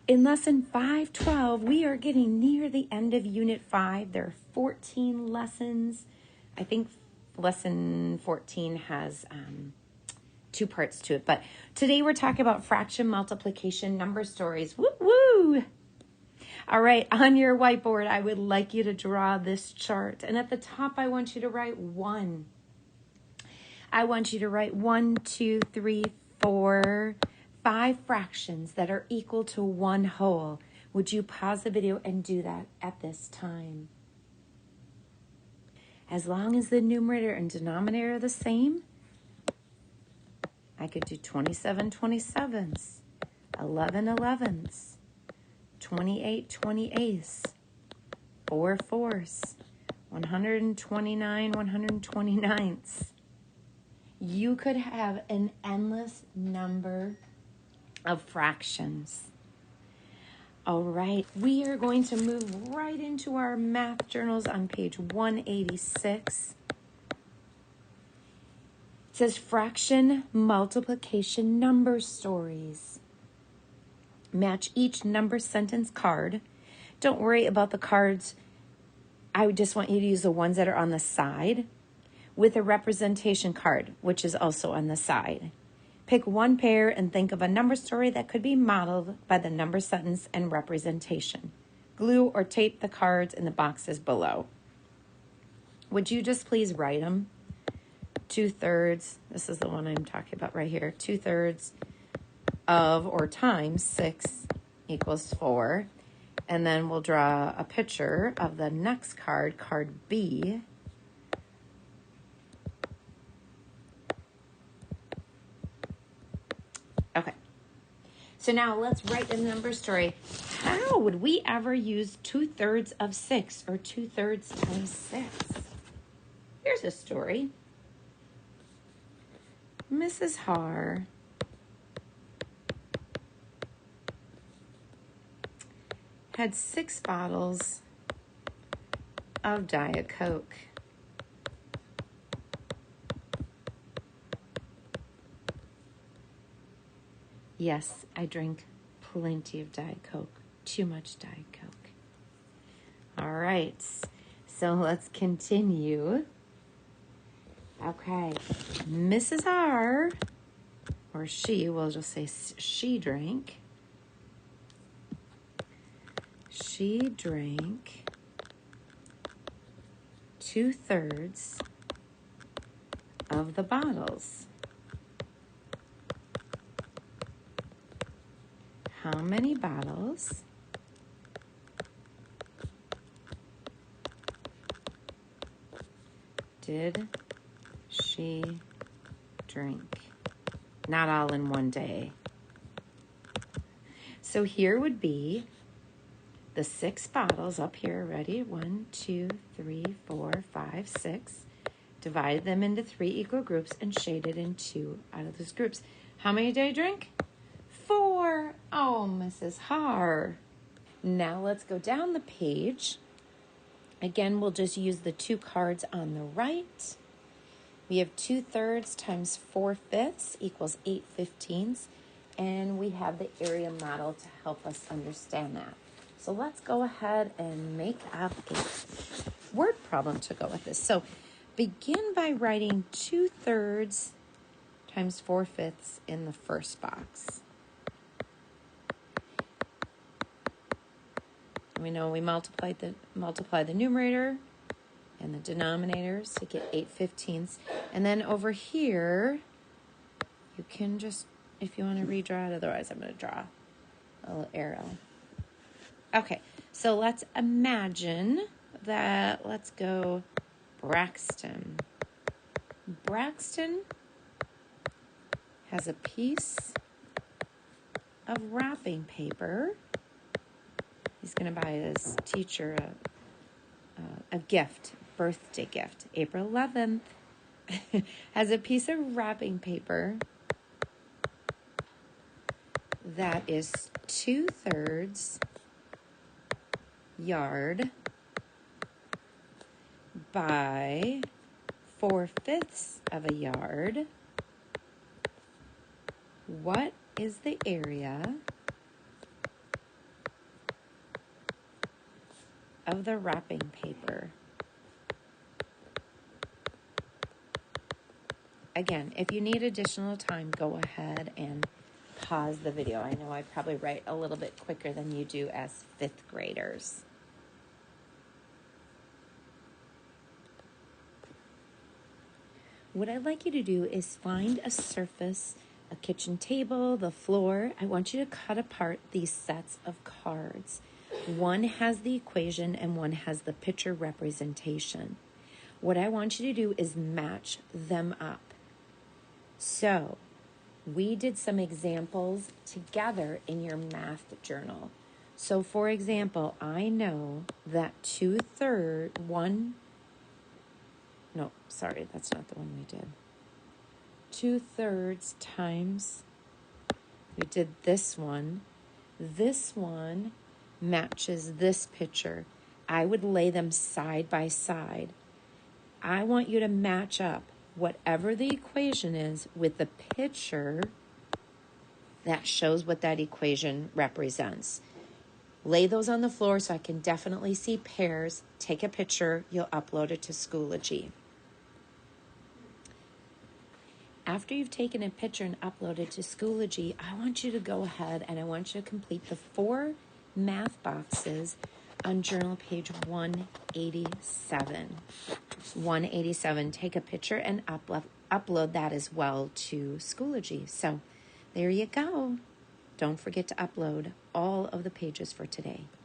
In lesson 512, we are getting near the end of unit 5. There are 14 lessons. I think lesson 14 has 2 parts to it. But today we're talking about fraction, multiplication, number stories. Woo woo! All right, on your whiteboard, I would like you to draw this chart. And at the top, I want you to write 1. I want you to write 1, 2, 3, 4, 5 fractions that are equal to 1 whole. Would you pause the video and do that at this time? As long as the numerator and denominator are the same, I could do 27 27s, 11 11s, 28 28s, 4 4s, 129 129ths. You could have an endless number of fractions. All right, we are going to move right into our math journals on page 186. It says fraction, multiplication, number stories. Match each number sentence card. Don't worry about the cards. I just want you to use the ones that are on the side with a representation card, which is also on the side. Pick one pair and think of a number story that could be modeled by the number sentence and representation. Glue or tape the cards in the boxes below. Would you just please write them? 2/3, this is the one I'm talking about right here. 2/3 of or times 6 equals 4. And then we'll draw a picture of the next card, card B. Okay, so now let's write a number story. How would we ever use 2/3 of 6 or 2/3 times 6? Here's a story. Mrs. Haar had 6 bottles of Diet Coke. Yes, I drink plenty of Diet Coke. Too much Diet Coke. All right, so let's continue. Okay, Mrs. R, or she, we'll just say she drank. She drank 2/3 of the bottles. How many bottles did she drink? Not all in one day. So here would be the 6 bottles up here. Ready? 1, 2, 3, 4, 5, 6. Divided them into 3 equal groups and shaded in 2 out of those groups. How many did I drink? 4. Oh, Mrs. Haar. Now let's go down the page. Again, we'll just use the 2 cards on the right. We have 2/3 times 4/5 equals 8/15. And we have the area model to help us understand that. So let's go ahead and make up a word problem to go with this. So begin by writing 2/3 times 4/5 in the first box. We know we multiply the numerator and the denominators to get 8/15. And then over here, you can just, if you want to redraw it, otherwise I'm going to draw a little arrow. Okay, so let's imagine that, let's go Braxton. Braxton has a piece of wrapping paper. He's going to buy his teacher a gift, birthday gift, April 11th. Has a piece of wrapping paper that is 2/3 yard by 4/5 of a yard. What is the area of the wrapping paper. Again, if you need additional time, go ahead and pause the video. I know I probably write a little bit quicker than you do as fifth graders. What I'd like you to do is find a surface, a kitchen table, the floor. I want you to cut apart these sets of cards. One has the equation and one has the picture representation. What I want you to do is match them up. So we did some examples together in your math journal. So for example, I know that 2/3, that's not the one we did. 2/3 times, we did this one. This one matches this picture. I would lay them side by side. I want you to match up whatever the equation is with the picture that shows what that equation represents. Lay those on the floor so I can definitely see pairs. Take a picture. You'll upload it to Schoology. After you've taken a picture and uploaded to Schoology, I want you to go ahead and I want you to complete the 4 math boxes on journal page 187. 187. Take a picture and upload that as well to Schoology. So there you go. Don't forget to upload all of the pages for today.